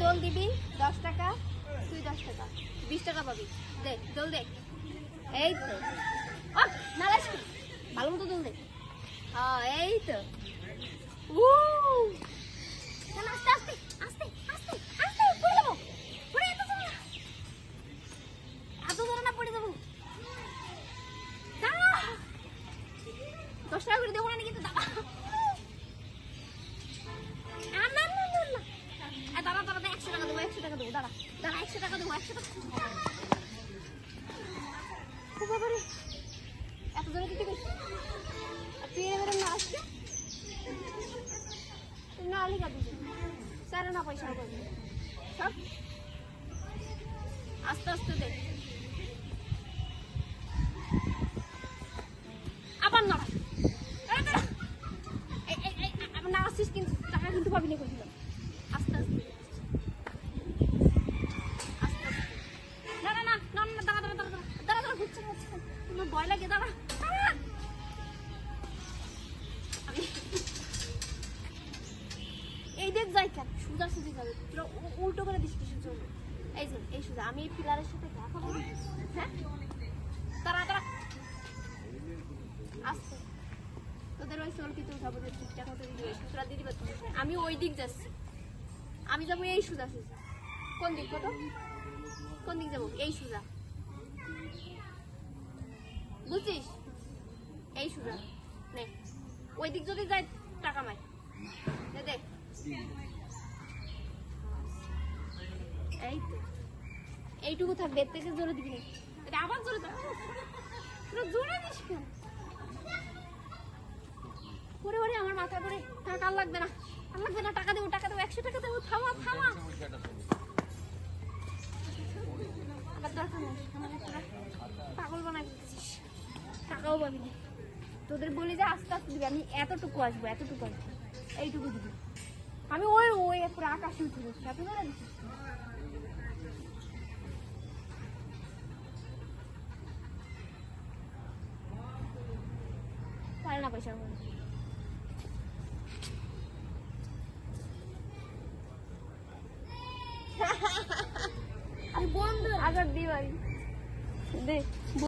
দোল দিবি 10 টাকা, তুই 10 টাকা, 20 টাকা পাবি। দে দোল দে। এই তো নালাস ভালো মতো দোল দে। এই তো আস্তে আস্তে আস্তে আস্তে আস্তে পড়ে যাবো, পড়ে এত জোরে না, এত জোরে না, পড়ে যাবো। 10 টাকা করে দেবো না কিন্তু দাদা। দাঁড়া দাঁড়া 100 টাকা দেবো, 100 টাকা দেবো, দাঁড়া দাঁড়া 100 টাকা দেবো, 100 টাকা। এত জোরে দিতে গেছি তুই এবারে না আসছে না লিখা দিবি স্যার না পয়সা করবি সব আস্তে আস্তে দে। আবার না না আসছিস কিন্তু টাকা কিন্তু পাবি না কইছিল। আস্তে আস্তে আস্তে আস্তে না না না না না দাঁড়া দাঁড়া দাঁড়া দাঁড়া দাঁড়া ঘুরছে তোমার ভয় লাগে, দাঁড়া। এই দেখ যাই কেন সুজা সুজি যাবে, তোরা উল্টো করে দিস কিছু চলবে। এই যে এই সুজা আমি এই পিলারের সাথে দেখা বলি। হ্যাঁ তারা তারা আসছে তোদের ওই চলকিতে উঠাবো যে ঠিকঠাক মতো দিদি তোরা দিদি বা তুমি। আমি ওই দিক যাচ্ছি, আমি যাবো এই সুজা সুজা। কোন দিক কত কোন দিক যাবো? এই সুজা বুঝছিস? এই সুজা নে, ওই দিক যদি যাই টাকা মাই দেখ। এই তো এইটুকু থাকবে, এর থেকে জোরে দিবি না, আবার জোরে জোরে দিস কেন? পরে পরে আমার মাথায় পরে টাকা আর লাগবে না, আর লাগবে না, টাকা দেবো টাকা দেবো, 100 টাকা দেবো। থামা থামা আবার দরকার নেই, পাগল বানাই দিচ্ছিস, টাকাও পাবি না। তোদের বলি যে আস্তে আস্তে দিবি, আমি এতটুকু আসবো, এতটুকু আসবো, এইটুকু দিবি। আমি ওই ওই পুরো আকাশে উঠে বসছি, এত বেলা দিচ্ছিস পারে না পয়সা আমি বন্ধু আজাদ দিবাই দে।